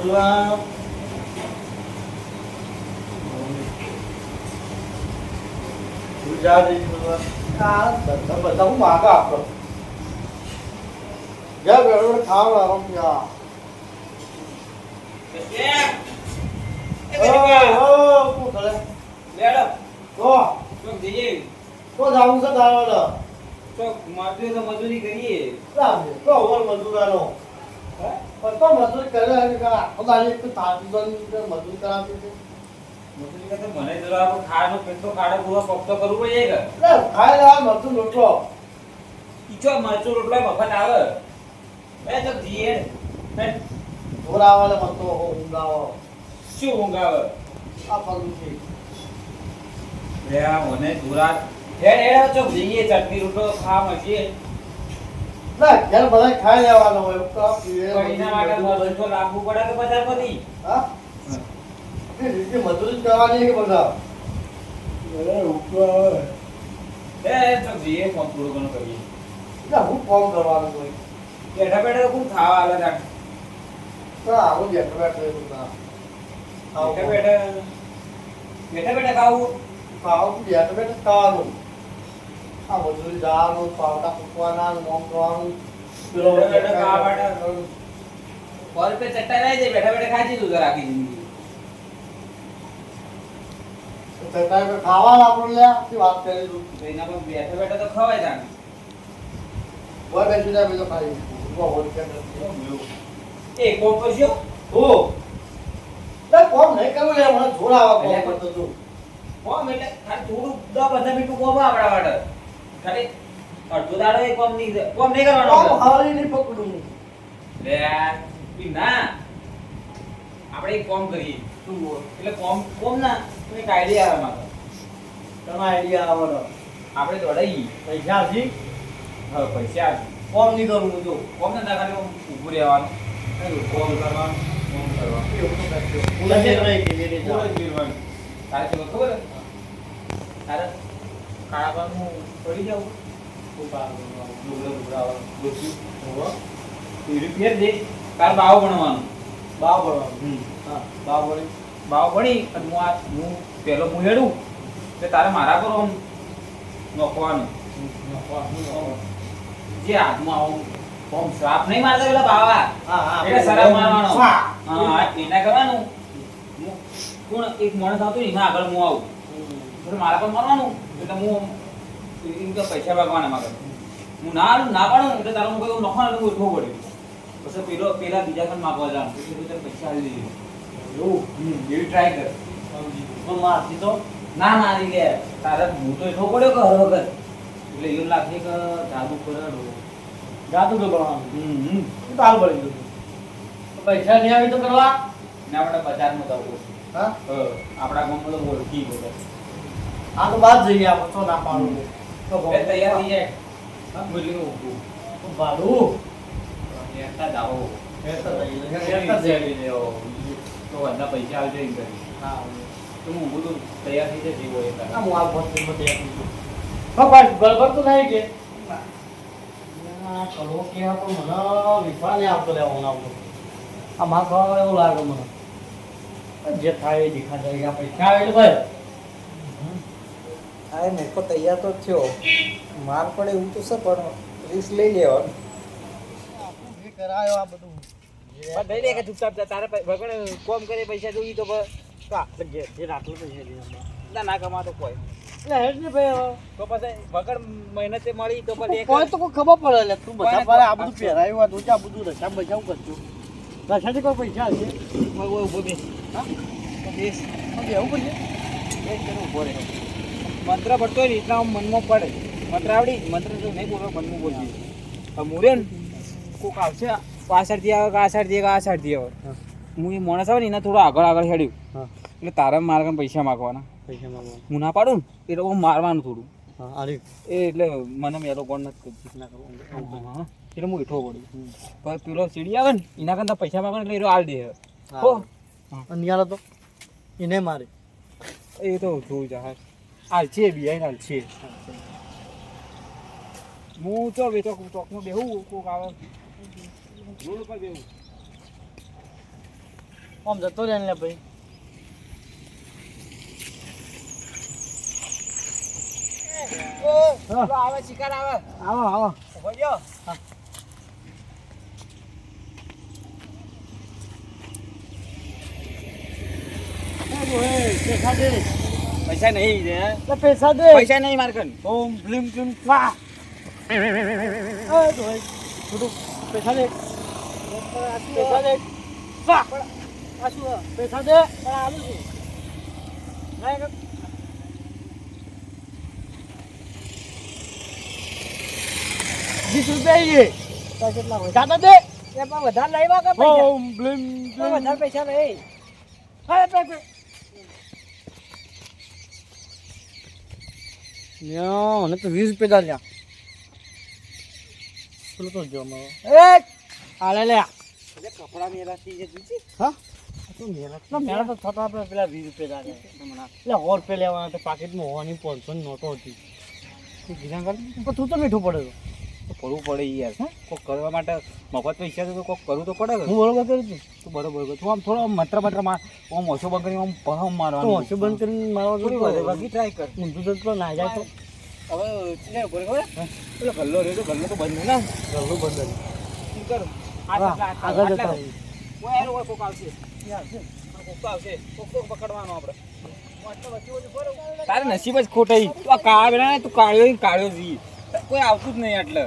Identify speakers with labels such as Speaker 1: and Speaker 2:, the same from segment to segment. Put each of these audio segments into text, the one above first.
Speaker 1: બોલવા ગુજરાતી બોલવા આ બધા હું માગા આપો જા બેડો ખાવ આરામ યા કો ખલે
Speaker 2: લેડો
Speaker 1: કો
Speaker 2: તો જઈએ
Speaker 1: કો જાવું છે દાવાનો
Speaker 2: તો મજૂરી તો મજૂરી કરીએ
Speaker 1: રામે કો ઓર મજૂરાનો હે પણ તો મજૂરી કરે હે કે ખોદાની એક તાતી દન મજૂરી કરાવતી છે
Speaker 2: મજૂરી કરતે મને જરા આપ ખાવાનો પેટો કાઢે પૂરો પક્તો કરવું પડે કે
Speaker 1: લે ખાઈ લે મજૂર રોટલો
Speaker 2: ઈચો મરચો રોટલો મફત આવે બે તો જીએ ને
Speaker 1: ધોરાવાલે મતો હો ઊંઘાવો
Speaker 2: શું ઊંઘ આવે
Speaker 1: આ પગલું છે
Speaker 2: લે આ મને દુરા હેડ ચોક જઈએ ચટણી રોટલો ખાવા મળીએ
Speaker 1: ના ઘર બધા ખાઈ લેવાનો હોય તો
Speaker 2: કઈના માટે મજૂર લાગવું પડે કે બજાર માંથી
Speaker 1: હા એ રીતે મજૂરી કરવાની કે બધા અરે ઉપર
Speaker 2: ચોક જઈએ કોમ પૂરો ઘણો કરીએ
Speaker 1: ના હું ફોન કરવાનું હોય
Speaker 2: બેઠા બેઠા કોણ ખાવા આલે તા
Speaker 1: તો આવું બેઠો બેઠો બધા
Speaker 2: બેઠા બેઠા ખાવું
Speaker 1: ખાવું બેઠો બેઠો ખાવાનું આ મજૂરી જવાનું પાવડા ફૂંકવાના મોમ કરવાનું પેલો
Speaker 2: બેઠા બેઠા ખાવા માટે પર પે ચટ્ટા રહી જાય બેઠા બેઠા ખાજી તું જરા આખી જિંદગી
Speaker 1: ખાવાના આપણે લે શું વાત કરી તું
Speaker 2: તો એના પર બેઠા બેઠા તો ખવાય જાને
Speaker 1: બોય બેસી જાય બીજો ખાઈ બોલ કે
Speaker 2: એ કોમ કરજો
Speaker 1: ઓ તે કોમ નહીં કરું લે મને જોર આવા કોમ કરતો તું
Speaker 2: કોમ એટલે ખાલી થોડું 10-15 મિનિટ કોમ આપડા માટે ખાલી અડધો દાડો એ કોમ નહીં કરવાનો
Speaker 1: કોમ હારી નહીં પકડું
Speaker 2: લે ઈ ના આપણે એક કોમ કરીએ
Speaker 1: તું બોલ
Speaker 2: એટલે કોમ ના તો એક આઈડિયા આવે મારો
Speaker 1: તને આઈડિયા આવવાનો
Speaker 2: આપણે દોડાઈ
Speaker 1: પૈસા જી
Speaker 2: હા પૈસા
Speaker 1: કોમ નહીં કરું હું જો
Speaker 2: કોમ ના ખાલી ઊભું રહેવાનું કોમ કરવાનું કોમ કરવાનું
Speaker 1: પૂરા જે રહી કે જે
Speaker 2: પૂરો જ ગીરવાનું તારે તો ખબર હે? તારે કાળા પાનું પડી જાવ લુગડા આવવાનું ફેર દે તાર બાવ ભણવાનું
Speaker 1: બાવ ભણવાનું હા બાવ ભણી
Speaker 2: બાવ ભણી અને હું પેલો હું હેડું તે તારે મારા પર આમ નોખવાનું જે હાથમાં આવું આમ શ્રાપ નહીં મારતા પેલા બાવા
Speaker 1: હા હા
Speaker 2: એટલે શરાબ મારવાનો
Speaker 1: વાહ.
Speaker 2: હા એના કરવાનું કોણ એક માણસ આવતો એના આગળ હું આવું એટલે મારા પર મારવાનું એટલે હું એમ કે પૈસા ભાગવાના મારે હું ના પાડું એટલે તારું કોઈ નોખવાનું એટલે ઉઠવું પડ્યું પછી પેલા બીજા પણ માગવા જવાનું એટલે તું તારે પૈસા આવી દેજો એવું એવી ટ્રાય કર
Speaker 1: પણ મારથી તો
Speaker 2: ના મારી લે તારે હું તો એટલો પડ્યો કે હર વગર એટલે એવું લાગશે કે જાદુ કરેલો
Speaker 1: જાતું તો ભણવાનું
Speaker 2: હમ
Speaker 1: શું તાલ પડી ગયું પૈસા નહીં આવી તો કરવા
Speaker 2: ને આપણે બજારમાં જવું
Speaker 1: હા
Speaker 2: આપણા ગામમાં તો ઓળખી બધા
Speaker 1: આ તો બાદ જઈએ આપણે તો ના પાડું તો
Speaker 2: એ તૈયાર થઈ જાય હા બોલીનું ઊભું
Speaker 1: ભાડું
Speaker 2: હેરતા જાઓ
Speaker 1: હેરતા જઈએ
Speaker 2: હેરતા જઈ લેવો તો બધા પૈસા આવજો એમ કરી
Speaker 1: હા
Speaker 2: તો હું ઊભું તો તૈયાર થઈ જાય જેવો એ કરે.
Speaker 1: આ હું આ બસ બધે પણ ગડબડ તો નહીં કે કડવો કેવા પણ મને વિશ્વાસ નહીં આવતો લેવાનો આવતો આ માર ખાવા એવું લાગે મને જે થાય એ દેખા જાય આ પૈસા આવે એટલે ભાઈ
Speaker 3: હા મેં તો તૈયાર તો થયો માર પડે એવું તો છે પણ રિસ્ક લઈ લેવાનું
Speaker 1: જે કરાયો આ બધું
Speaker 2: પણ દઈ દે કે ચૂપચાપ જા. તારે ભગવાન કોમ કરે પૈસા જોઈએ તો
Speaker 1: જે રાખ્યું તો છે
Speaker 2: ના કમાતો કોઈ
Speaker 1: એટલે હેડ ને ભાઈ
Speaker 2: તો પછી વગર મહેનતે મળી તો પછી એક
Speaker 1: કોઈ તો કોઈ ખબર પડે લે તું બધા પારે આ બધું પહેરાયું આ તું આ બધું રસા બચાવ કરજો રસાથી કોઈ પૈસા હશે
Speaker 2: મગો ઉભો બેસ
Speaker 1: હા
Speaker 2: તો બેસ
Speaker 1: એવું પડશે
Speaker 2: બેસ કરીને ઉભો રહે મંત્ર પડતો હોય ને એટલા આમ મનમાં પડે મંત્ર આવડી મંત્ર જો નહીં બોલો મનમાં બોલજી હવે મુરે ને કોક આવશે પાછળથી આવે કે આ સાઈડથી આવે કે આ સાઈડથી આવે હું એ માણસ આવે ને એને થોડો આગળ હેડ્યું
Speaker 1: હા
Speaker 2: એટલે તારા મારા કને પૈસા માગવાના
Speaker 1: પૈસા માંગવા
Speaker 2: હું ના પાડું ને એ લોકો મારવાનું થોડું
Speaker 1: હા આરી
Speaker 2: એ એટલે મને મેલો કોણ નથી કરતી ના કરવું હા એટલે હું હેઠો પડ્યું પણ પેલો સીડી આવે ને એના કરતા પૈસા માગવા એટલે એ હાલ દે હો
Speaker 1: નિયાળો તો એને મારે
Speaker 2: એ તો જોઈ જા હાલ છે બિહાઈ હાલ છે હું તો બે ચોકમાં બેહું કોક આવે રોડ ઉપર બેહું
Speaker 1: આમ જતો રહે ને ભાઈ. હા.
Speaker 3: આવે શિકાર આવે
Speaker 1: આવો આવો.
Speaker 3: ઉભો રહ્યો.
Speaker 1: પૈસા દે.
Speaker 2: પૈસા નહીં રે.
Speaker 1: એટલે પૈસા દે.
Speaker 2: પૈસા નહીં મારે કન.
Speaker 1: ઓમ બ્લીમ બ્લીમ સ્વા. થોડું પૈસા દે. પૈસા દે. સ્વા. પૈસા દે. આલુ છું. નહીં 20 રૂપિયા કેટલા હોય દાદા દે
Speaker 3: વધારે લાવ્યા કે પૈસા
Speaker 1: ઓમ બ્લીમ બ્લીમ
Speaker 3: વધારે પૈસા નહીં
Speaker 1: હા પે યો ને તો 20 રૂપિયા લ્યા પેલો તો જો મારો એ આલે લે
Speaker 3: કપડા મેલાથી જે દીધી
Speaker 1: હા તો મેલા તો થતા આપણે પેલા 20 રૂપિયા દાદા એટલે 100 રૂપિયા લેવાના તો પાકીટમાં હોવાની 500 ની નોટો હતી ગીરા કર પણ તું તો મીઠું પડે
Speaker 2: તો કરવું પડે યાર. કોક કરવા માટે મફત પૈસા તો કોક કરવું તો પડે.
Speaker 1: હું બરોબર કરું છું
Speaker 2: તું બરોબર કર. તું આમ થોડો મંત્ર માર આમ ઓછો બંધ કરી આમ પહમ
Speaker 1: તો
Speaker 2: મારવાનું.
Speaker 1: ઓછું બંધ કરીને મારવા
Speaker 2: થોડી
Speaker 1: થોડી
Speaker 2: વધે બાકી ટ્રાય કર.
Speaker 1: ઊંધું તો ના જાય તો
Speaker 2: હવે ચીને બરોબર પેલો ગલ્લો રહ્યો તો ગલ્લો તો બંધ નહીં ને.
Speaker 1: ઘરનું બંધ
Speaker 2: શું કરું
Speaker 1: આગળ જતા રહીએ.
Speaker 2: ઓય કોક આવશે કોક તો આવશે કોક તો પકડવાનો આપણે. તારે નસીબ જ ખોટાઈ. તું આ કાળ્યો તું કાળ્યો જી કોઈ આવતું જ નહીં એટલે.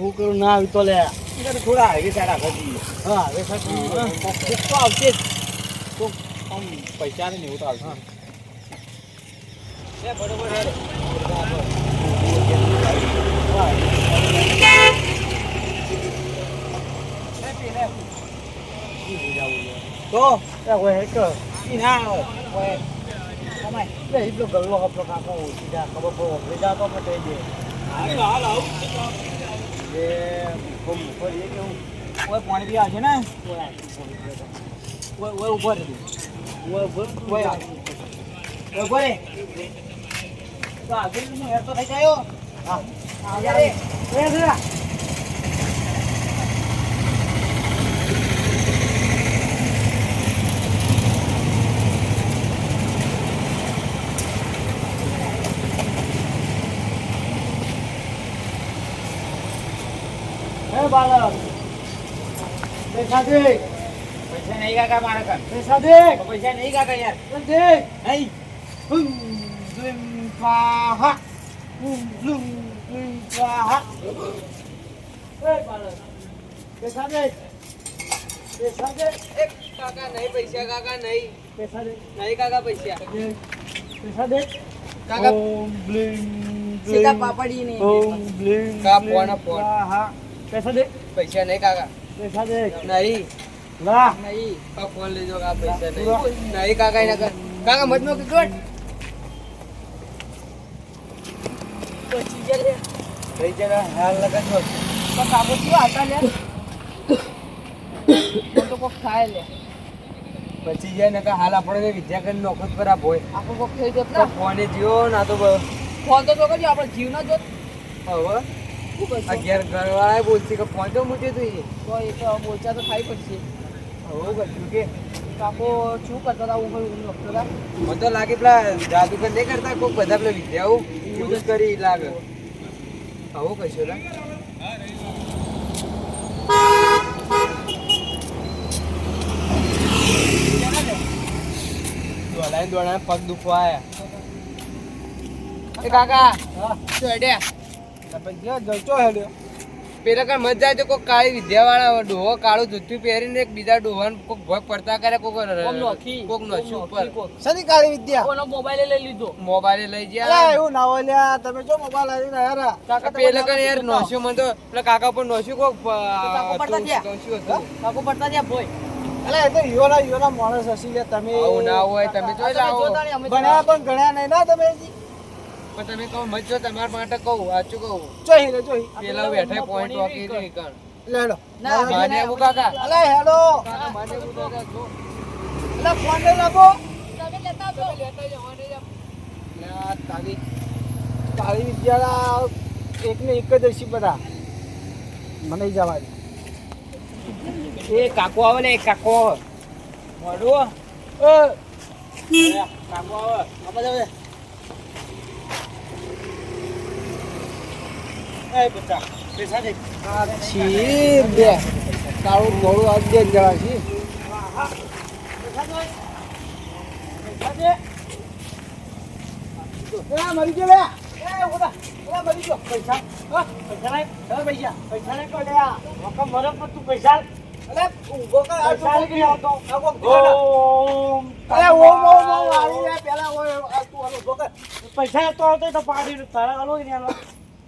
Speaker 1: હું કરું ના આવી તો લે
Speaker 2: થોડા હાઈવે સાઈડ આગળ જઈએ.
Speaker 1: હા હવે સાચી
Speaker 2: કોક તો આવશે જ. કોક આમ પૈસા ને એવું તો આવશે. લે બરોબર હેડ.
Speaker 1: તો કોઈ હેક
Speaker 2: ઈ ના આવે. ઓય
Speaker 1: અમાય લે એટલો ગલ્લો આપણો કાકો ઓછી જા ખબર પડો ઓફરે જા તો આપણે કહી દે
Speaker 2: હાલ આવ.
Speaker 1: એ કોમ ઉપર એ કેવું
Speaker 2: ઓય પાણી પી આવશે ને. ઓય ઓય ઉભો રહે.
Speaker 1: ઓય બોલ
Speaker 2: ઓય આ. ઓય ઉભો રહે. તો આગળ નું હેર તો થઈ જાય.
Speaker 1: હા
Speaker 2: આવજા રે.
Speaker 1: એ દે એ બાલક પૈસા દે
Speaker 2: પૈસા નહીં કાકા મારા કન.
Speaker 1: પૈસા દે
Speaker 2: પૈસા નહીં કાકા યાર.
Speaker 1: દે
Speaker 2: નહીં.
Speaker 1: હુમ ઝુમ સ્વાહા હુમ ઝુમ સ્વાહા એ બાલક પૈસા દે
Speaker 3: એક કાકા નહીં પૈસા કાકા નહીં
Speaker 1: પૈસા દે
Speaker 3: નહીં કાકા પૈસા
Speaker 1: પૈસા દે
Speaker 3: કાકા
Speaker 1: ઓમ બ્લિંગ
Speaker 3: સીધા પાપડી નહીં
Speaker 1: ઓમ બ્લિંગ
Speaker 3: કા ફોન ફોન
Speaker 1: હા પૈસા દે
Speaker 3: પૈસા નહીં કાકા
Speaker 1: પૈસા દે
Speaker 3: નહીં
Speaker 1: લા
Speaker 3: નહીં કા ફોન લેજો કા પૈસા નહીં નહીં કાકા એના કર કાકા મત કે ગોટ પછી જલે
Speaker 1: કઈ જરા હાલ લગાજો
Speaker 3: તો કાબુ ક્યાં હતા લે તો કોક ખાય લે
Speaker 1: પછી જાય ને કે હાલ આપણે વિદ્યા કરીને નોખત પર આપ હોય
Speaker 3: આખો કોક થઈ જત
Speaker 1: તો
Speaker 3: ના
Speaker 1: ફોને જીઓ ના તો
Speaker 3: ફોન તો કરજો આપણે જીવ ના જોત
Speaker 1: હવે
Speaker 3: શું કરશો
Speaker 1: અગિયાર ઘરવાળા બોલતી કે ફોન તો મૂકી તું
Speaker 3: તો એ તો બોલચા તો થાય પડશે
Speaker 1: હવે કરશું કે
Speaker 3: કાકો શું કરતા હતા હું લખતો હતા
Speaker 1: મને તો લાગે પેલા જાદુગર નહીં કરતા કોઈ બધા પેલા વિદ્યાઓ યુઝ કરી લાગે આવું કશું લા દોડાને પગ દુખવા આયા
Speaker 3: એ કાકા
Speaker 1: હા
Speaker 3: તો હેડ્યા
Speaker 1: પછી જલચો હેડ્યો
Speaker 3: પેલા કણ મત જાય તો કોઈ કાળી વિદ્યા વાળા ડોહો કાળું ધોતું પહેરીને એક બીજા ડોહાને કોક ભોગ પડતા કરે કોક નોખી ઉપર
Speaker 1: શની કાળી વિદ્યા
Speaker 3: કોનો મોબાઈલ લઈ લીધો મોબાઈલ લઈ
Speaker 1: અલા
Speaker 3: ગયા
Speaker 1: એવું ના હોય લ્યા તમે જો મોબાઈલ આવીને આયા
Speaker 3: કાકા
Speaker 1: પેલા કણ યાર નોશ્યો મને તો પેલા કાકા પર નોશ્યું કોક
Speaker 3: કાકો પડતા ગયા.
Speaker 1: નોશ્યું હતું
Speaker 3: કાકો પડતા ગયા ભોય
Speaker 1: અલા એ તો યોના માણસ હસી લે તમે
Speaker 3: આવું ના હોય તમે જોઈ લાવો
Speaker 1: ભણ્યા પણ ગણ્યા નહીં ના તમે હજી.
Speaker 3: પણ તમે કહો મત જો તમારા માટે કહું સાચું કહું
Speaker 1: જોઈ લે જોઈ
Speaker 3: પેલા બેઠા પોઈન્ટ વાકી નહીં કણ
Speaker 1: લે હેડો
Speaker 3: ના માને એવું કાકા
Speaker 1: અલા હેડો
Speaker 3: કાકા માને એવું દાદા જો
Speaker 1: અલા ફોન લઈ લાવો તારી વિદ્યા એકને એક જ હશે બધા મને જવા દે
Speaker 2: એ કાકો આવે ને કાકો આવે. મોઢું
Speaker 1: કાકો આવે આપણે જાવ એ બચ્ચા પૈસા દે
Speaker 3: છી બે કાળું ઘોડું આજ બે જણા છે
Speaker 1: મરી ગયો લે એ ઓડા મરી ગયો પૈસા હા પૈસા નહીં પૈસા નહીં કોઈ લે વખત મરે પણ તું પૈસા અલે ઊભો કર આ પૈસા લઈ આવતો ઓમ અલે ઓમ આવી રે પેલા ઓય આ તું આલો ઊભો કર પૈસા તો આવતો તો પાડી તારા આલો ને આલો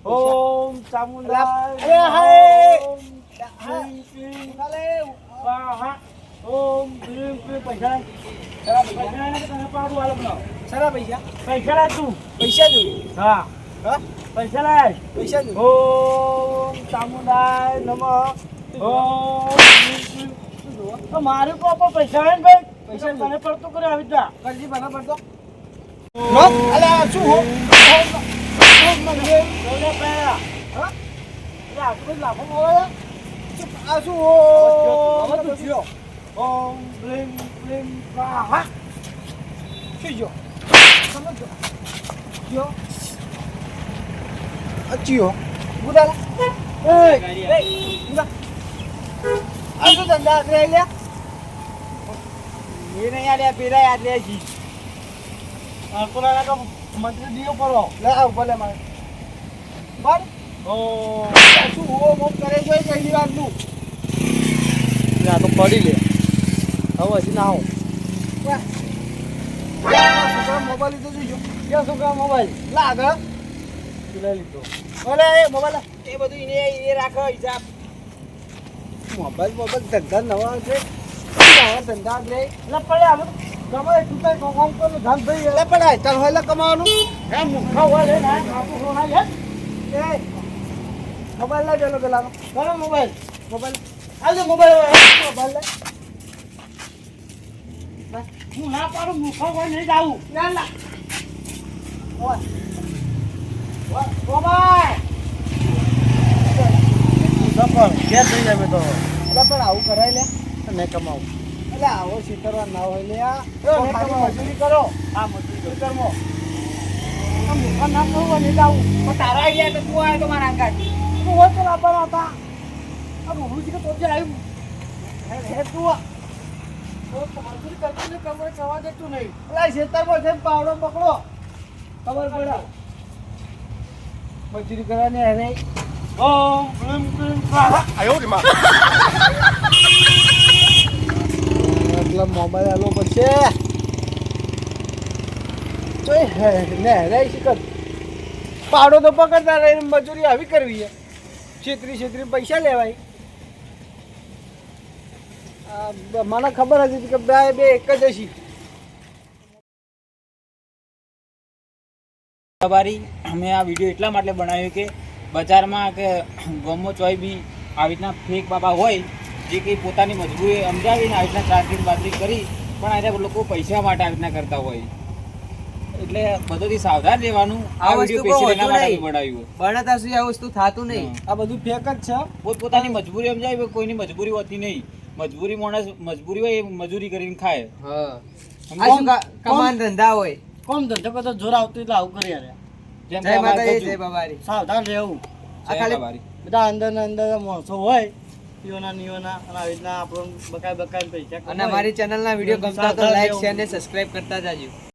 Speaker 1: ઓમ ચામુંડા અરે હાય હાય હા ઓમ ભીમ પૈસા પૈસા ને તને પાડું આલો બનાવ
Speaker 3: સારા પૈસા
Speaker 1: પૈસા લા તું
Speaker 3: પૈસા જોઈએ
Speaker 1: હા
Speaker 3: હા
Speaker 1: પૈસા લાય
Speaker 3: પૈસા જોઈએ
Speaker 1: ઓમ ચામુંડાય નમઃ ઓમ મારે પ્રોપર પૈસા હે ને ભાઈ પૈસા મને પડતું કરે આવી જા
Speaker 3: કરજી બના પડતો
Speaker 1: અલે શું હો મને ઓલે પેલા હા અલે આટલું લાભો બોલે
Speaker 3: આ શું
Speaker 1: હવે તું થયો ઓમ બ્લિમ બ્લિમ હા
Speaker 3: શું જો સમજો જો અચ્યો ગુડાલા એ ગુડા આ શું ધંધા કરે લે
Speaker 1: ये नहीं आ रहा पेरा याद है जी आपको लगा तो मंत्री दियो पड़ो
Speaker 3: લે આવ ભલે મારે બર
Speaker 1: ओ
Speaker 3: શું હો મોમ કરે છે પહેલી વાર નું
Speaker 1: या तो पड़ी ले अब ऐसे ना हो
Speaker 3: મોબાઈલ લીધો જોજો
Speaker 1: क्या सुखा मोबाइल
Speaker 3: લાગ
Speaker 1: ले ली तो
Speaker 3: ઓલે એ મોબાઈલ એ બધું એને રાખો હિસાબ મોબાઈલ ધંધા નવા છે નવા ધંધા લે
Speaker 1: ना पड़े हम गमे टूटे को काम को धन दई
Speaker 3: એટલે પણ આઈતર હોય એટલે કમાવાનું
Speaker 1: है मुखा हुआ ले ना आपको होना है
Speaker 3: એ મોબાઈલ લાવ પેલો પેલાનો
Speaker 1: करो मोबाइल
Speaker 3: મોબાઈલ
Speaker 1: आज मोबाइल
Speaker 3: મોબાઈલ લે
Speaker 1: હું ના પાડું મુખા હોય નહીં જાવું
Speaker 3: ના ના ઓય
Speaker 1: મોબાઈલ સફર કે થઈ જાય તો
Speaker 3: એટલે પણ આવું કરાય લે
Speaker 1: મેં કમાવું
Speaker 3: એટલે આવો શીતરવા ના હોય લે આ
Speaker 1: ખાલી મજૂરી કરો હા મજૂરી કરમો મુખા ના કરવું હોય નહીં જાવું
Speaker 3: પણ તારા આઈડિયા તો તું આવ્યો તો મારા અંગાત
Speaker 1: તું હોય તો લાવવાના હતા આ રૂબરૂ કે તો જે આવ્યું હે તું મજૂરી કરતું નહીં કમરે જવા દેતું નહીં
Speaker 3: એટલે શેતરમાં છે પાવડો પકડો ખબર પડે મજૂરી કરવાની હે
Speaker 1: ઓમ ક્લીમ ક્લીમ સ્વાહા
Speaker 3: એટલે મોબાઈલ આલો પડશે તો હે ને રે શીખર પાવડો તો પકડતા રહે મજૂરી આવી કરવી છે છેતરી પૈસા લેવાય મને ખબર હતી કે બે એક જ હશે
Speaker 2: સવારી અમે આ વિડીયો એટલા માટે બનાવ્યો કે બજારમાં કે ગામમાં ચોય બી આવી રીતના ફેક બાબા હોય જે કંઈ પોતાની મજબૂરી સમજાવીને આવી રીતના ચાકરી બાકરી કરી પણ આજે લોકો પૈસા માટે આવી રીતના કરતા હોય એટલે બધોથી સાવધાન રહેવાનું આ વિડીયો સ્પેશિયલ એના માટે બનાવ્યું
Speaker 3: ભણતા સુધી આ વસ્તુ થતું નહીં આ બધું ફેક જ છે
Speaker 2: પોતાની મજબૂરી સમજાવી કોઈની મજબૂરી હોતી નહીં મજબૂરી માણસ મજબૂરી હોય એ મજૂરી કરીને ખાય
Speaker 3: હા આ શું કમાન ધંધા હોય
Speaker 1: કોમ ધંધો બધો જોર આવતું એટલે આવું કરી યાર
Speaker 2: જેમ
Speaker 3: જય માતાજી જય બાબારી
Speaker 1: સાવધાન રહેવું
Speaker 2: આ ખાલી
Speaker 1: બધા અંદર ને અંદર માણસો હોય નિયોના અને આવી રીતના આપણને બકાય પૈસા
Speaker 3: અને અમારી ચેનલના વિડીયો ગમતા તો લાઈક શેર ને સબસ્ક્રાઇબ કરતા જાજો